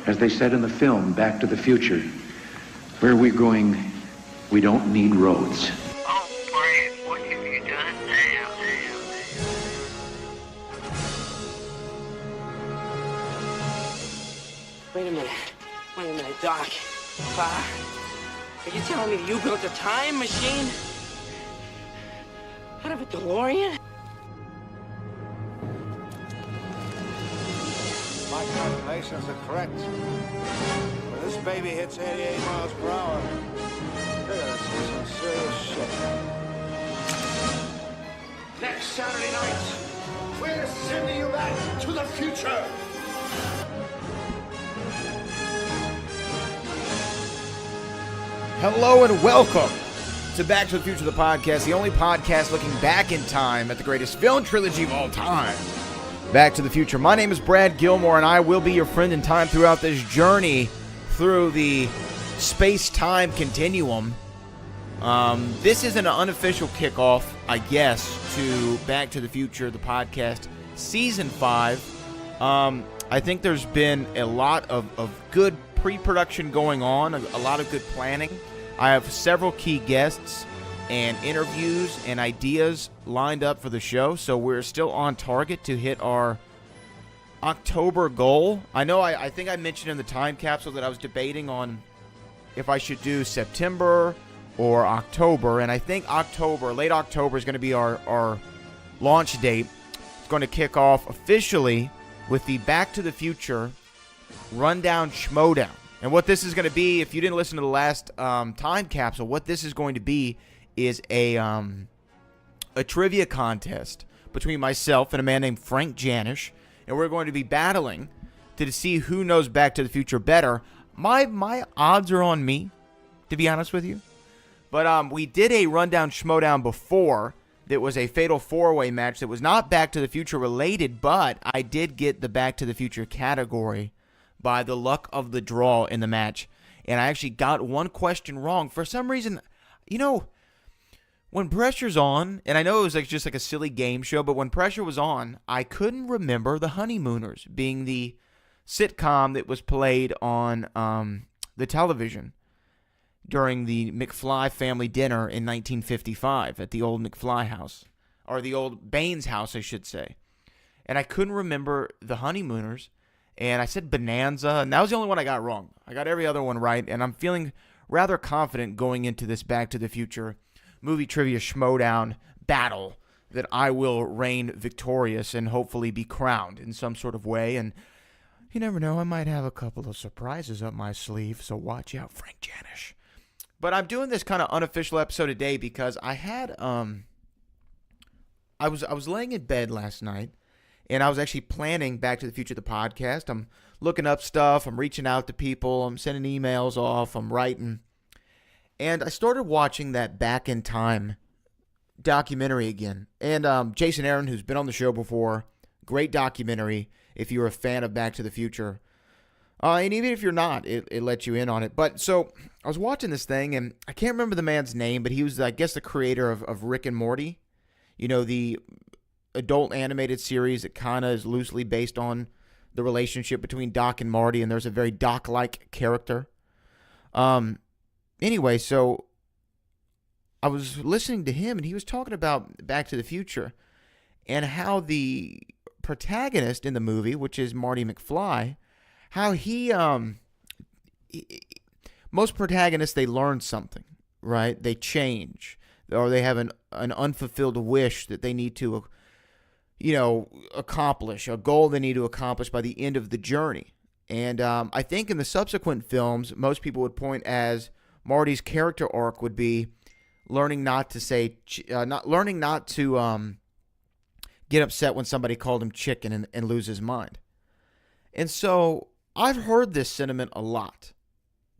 As they said in the film, Back to the Future, where we're going, we don't need roads. Oh, Brad, what have you done now? Wait a minute, Doc. Are you telling me that you built a time machine out of a DeLorean? My calculations are correct. When this baby hits 88 miles per hour, you're gonna see some serious shit. Next Saturday night, we're sending you back to the future. Hello and welcome to Back to the Future, the podcast, the only podcast looking back in time at the greatest film trilogy of all time, Back to the Future. My name is Brad Gilmore, and I will be your friend in time throughout this journey through the space-time continuum. This is an unofficial kickoff, I guess, to Back to the Future, the podcast, Season 5. I think there's been a lot of good pre-production going on, a lot of good planning. I have several key guests and interviews and ideas lined up for the show, so we're still on target to hit our October goal. I know I think I mentioned in the time capsule that I was debating on if I should do September or October, and I think late October is going to be our launch date. It's going to kick off officially with the Back to the Future Rundown Schmodown. And what this is going to be, if you didn't listen to the last time capsule, what this is going to be is a trivia contest between myself and a man named Frank Janish, and we're going to be battling to see who knows Back to the Future better. My odds are on me, to be honest with you. But we did a Rundown Schmodown before that was a Fatal 4-Way match that was not Back to the Future related, but I did get the Back to the Future category by the luck of the draw in the match. And I actually got one question wrong. For some reason, when pressure's on, and I know it was just like a silly game show, but when pressure was on, I couldn't remember The Honeymooners being the sitcom that was played on the television during the McFly family dinner in 1955 at the old McFly house, or the old Baines house, I should say. And I couldn't remember The Honeymooners. And I said Bonanza, and that was the only one I got wrong. I got every other one right, and I'm feeling rather confident going into this Back to the Future movie trivia schmodown battle that I will reign victorious and hopefully be crowned in some sort of way. And you never know, I might have a couple of surprises up my sleeve, so watch out, Frank Janish. But I'm doing this kind of unofficial episode today because I had I was laying in bed last night. And I was actually planning Back to the Future, the podcast. I'm looking up stuff. I'm reaching out to people. I'm sending emails off. I'm writing. And I started watching that Back in Time documentary again. And Jason Aaron, who's been on the show before, great documentary if you're a fan of Back to the Future. And even if you're not, it lets you in on it. But so I was watching this thing, and I can't remember the man's name, but he was, I guess, the creator of Rick and Morty. You know, the adult animated series that kind of is loosely based on the relationship between Doc and Marty, and there's a very Doc-like character. Anyway, so I was listening to him, and he was talking about Back to the Future and how the protagonist in the movie, which is Marty McFly, how he most protagonists, they learn something, right? They change, or they have an unfulfilled wish that they need to accomplish, a goal they need to accomplish by the end of the journey. And I think in the subsequent films, most people would point as Marty's character arc would be learning not to get upset when somebody called him chicken and lose his mind. And so I've heard this sentiment a lot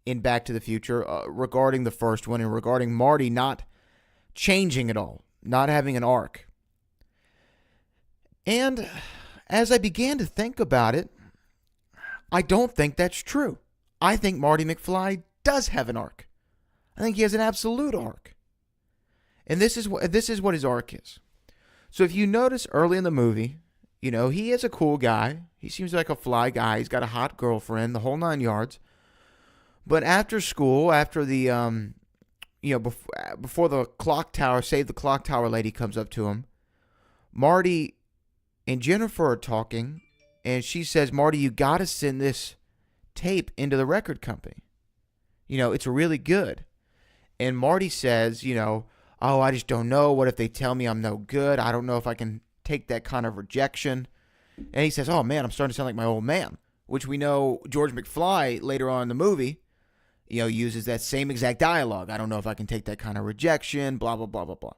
in Back to the Future regarding the first one and regarding Marty not changing at all, not having an arc. And as I began to think about it, I don't think that's true. I think Marty McFly does have an arc. I think he has an absolute arc. And this is what his arc is. So if you notice early in the movie, You know, he is a cool guy. He seems like a fly guy. He's got a hot girlfriend, the whole 9 yards. But after school, after the, before the clock tower, Save the Clock Tower lady comes up to him, Marty and Jennifer are talking, and she says, Marty, you got to send this tape into the record company. You know, it's really good. And Marty says, oh, I just don't know. What if they tell me I'm no good? I don't know if I can take that kind of rejection. And he says, oh, man, I'm starting to sound like my old man, which we know George McFly later on in the movie, uses that same exact dialogue. I don't know if I can take that kind of rejection, blah, blah, blah, blah, blah.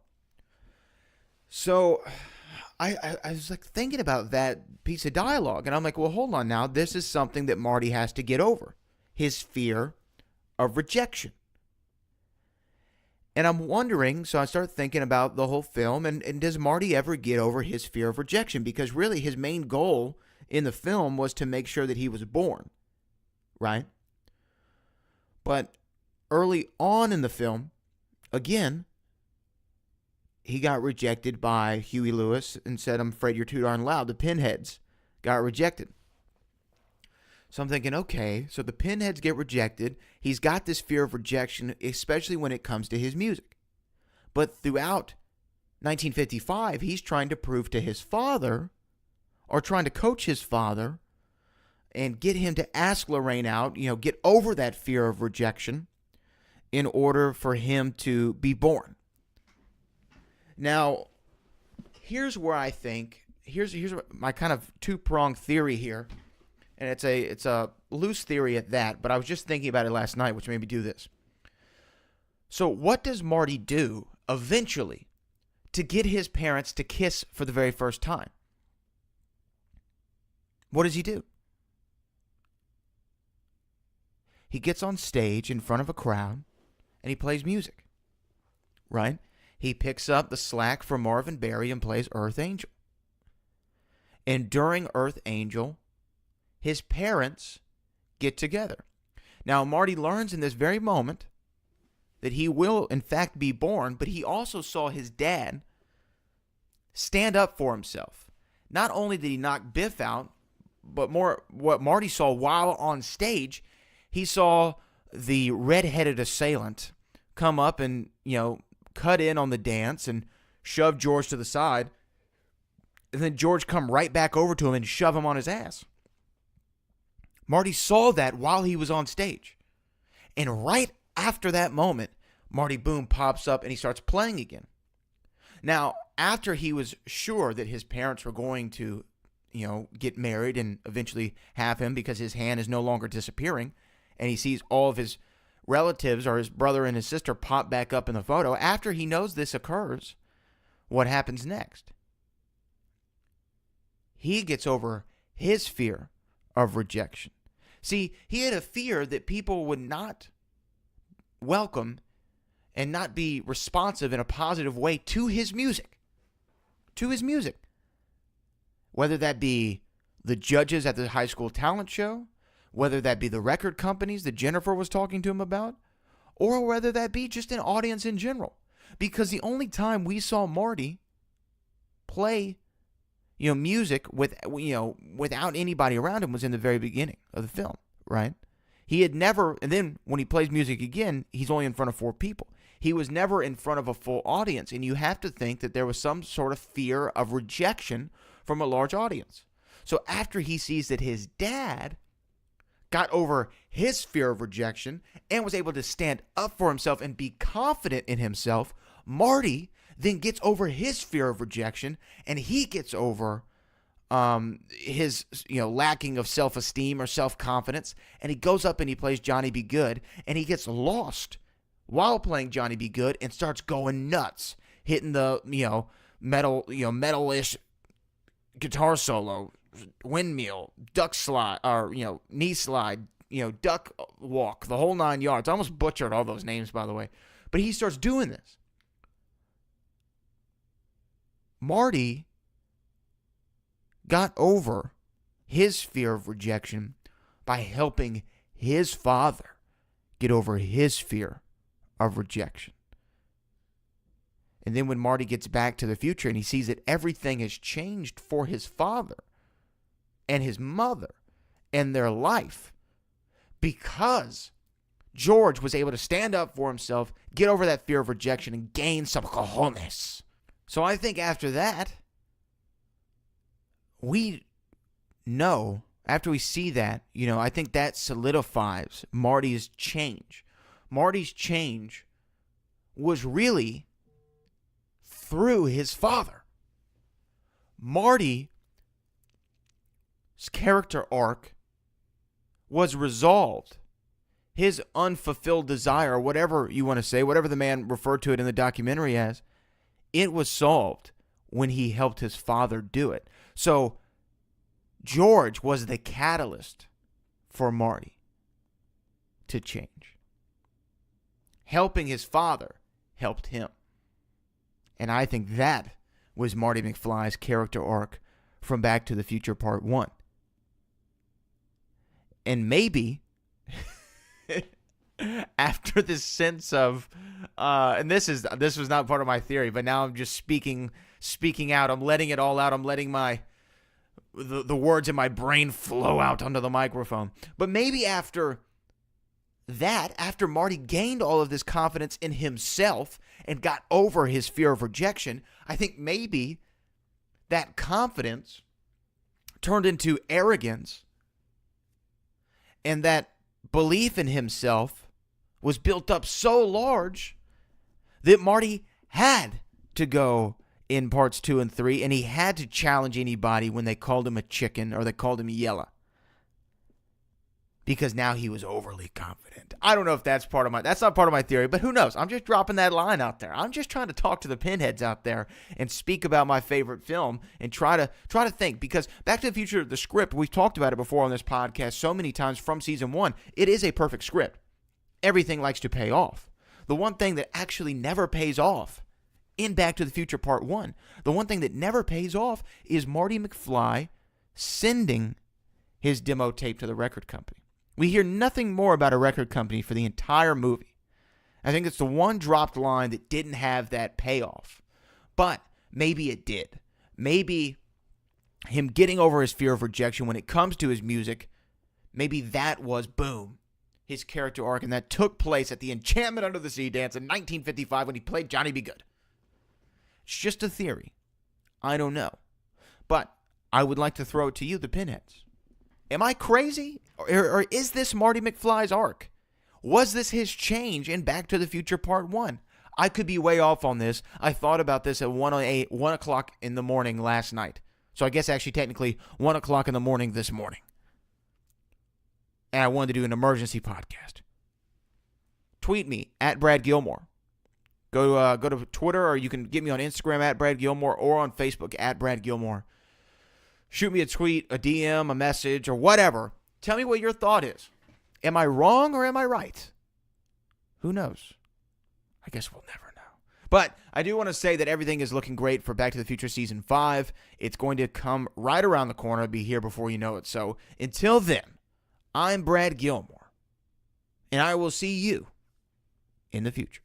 So I was like thinking about that piece of dialogue, and I'm like, well, hold on now. This is something that Marty has to get over, his fear of rejection. And I'm wondering, so I start thinking about the whole film, and does Marty ever get over his fear of rejection? Because really his main goal in the film was to make sure that he was born, right? But early on in the film, again, he got rejected by Huey Lewis and said, I'm afraid you're too darn loud. The Pinheads got rejected. So I'm thinking, okay, so the Pinheads get rejected. He's got this fear of rejection, especially when it comes to his music. But throughout 1955, he's trying to prove to his father, or trying to coach his father, and get him to ask Lorraine out, get over that fear of rejection in order for him to be born. Now, here's where I think, here's my kind of two-pronged theory here. And it's a loose theory at that, but I was just thinking about it last night, which made me do this. So what does Marty do eventually to get his parents to kiss for the very first time? What does he do? He gets on stage in front of a crowd and he plays music, right? He picks up the slack from Marvin Berry and plays Earth Angel. And during Earth Angel, his parents get together. Now, Marty learns in this very moment that he will, in fact, be born, but he also saw his dad stand up for himself. Not only did he knock Biff out, but more what Marty saw while on stage, he saw the red-headed assailant come up and, cut in on the dance and shove George to the side, and then George come right back over to him and shove him on his ass. Marty saw that while he was on stage. And right after that moment, Marty Boone pops up and he starts playing again. Now, after he was sure that his parents were going to, get married and eventually have him because his hand is no longer disappearing, and he sees all of his relatives or his brother and his sister pop back up in the photo, after he knows this occurs, what happens next? He gets over his fear of rejection. See, he had a fear that people would not welcome and not be responsive in a positive way to his music. To his music. Whether that be the judges at the high school talent show, whether that be the record companies that Jennifer was talking to him about, or whether that be just an audience in general. Because the only time we saw Marty play music without anybody around him was in the very beginning of the film, right? He had never, and then when he plays music again, he's only in front of 4 people. He was never in front of a full audience, and you have to think that there was some sort of fear of rejection from a large audience. So after he sees that his dad got over his fear of rejection and was able to stand up for himself and be confident in himself, Marty then gets over his fear of rejection, and he gets over his lacking of self-esteem or self-confidence, and he goes up and he plays Johnny Be Good, and he gets lost while playing Johnny Be Good and starts going nuts, hitting the metal-ish guitar solo, windmill, duck slide, or knee slide, duck walk, the whole 9 yards. I almost butchered all those names, by the way, but he starts doing this. Marty got over his fear of rejection by helping his father get over his fear of rejection. And then when Marty gets back to the future and he sees that everything has changed for his father and his mother and their life because George was able to stand up for himself, get over that fear of rejection, and gain some cojones. So I think after that, we know, after we see that, I think that solidifies Marty's change. Marty's change was really through his father. Marty's character arc was resolved. His unfulfilled desire, whatever you want to say, whatever the man referred to it in the documentary as, it was solved when he helped his father do it. So George was the catalyst for Marty to change. Helping his father helped him. And I think that was Marty McFly's character arc from Back to the Future Part 1. And maybe after this sense of, and this was not part of my theory, but now I'm just speaking out. I'm letting it all out. I'm letting the words in my brain flow out onto the microphone. But maybe after that, after Marty gained all of this confidence in himself and got over his fear of rejection, I think maybe that confidence turned into arrogance, and that belief in himself was built up so large that Marty had to go in parts 2 and 3, and he had to challenge anybody when they called him a chicken or they called him yella, because now he was overly confident. I don't know if that's not part of my theory, but who knows? I'm just dropping that line out there. I'm just trying to talk to the pinheads out there and speak about my favorite film and try to think, because Back to the Future, the script, we've talked about it before on this podcast so many times from season 1. It is a perfect script. Everything likes to pay off. The one thing that actually never pays off in Back to the Future Part 1, the one thing that never pays off is Marty McFly sending his demo tape to the record company. We hear nothing more about a record company for the entire movie. I think it's the one dropped line that didn't have that payoff. But maybe it did. Maybe him getting over his fear of rejection when it comes to his music, maybe that was, boom, his character arc, and that took place at the Enchantment Under the Sea dance in 1955 when he played Johnny B. Good. It's just a theory. I don't know. But I would like to throw it to you, the pinheads. Am I crazy? Or is this Marty McFly's arc? Was this his change in Back to the Future Part 1? I could be way off on this. I thought about this at 1 o'clock in the morning last night. So I guess actually technically 1 o'clock in the morning this morning. And I wanted to do an emergency podcast. Tweet me at Brad Gilmore. Go to Twitter, or you can get me on Instagram at Brad Gilmore, or on Facebook at Brad Gilmore. Shoot me a tweet, a DM, a message, or whatever. Tell me what your thought is. Am I wrong or am I right? Who knows? I guess we'll never know. But I do want to say that everything is looking great for Back to the Future Season 5. It's going to come right around the corner. It'll be here before you know it. So until then, I'm Brad Gilmore, and I will see you in the future.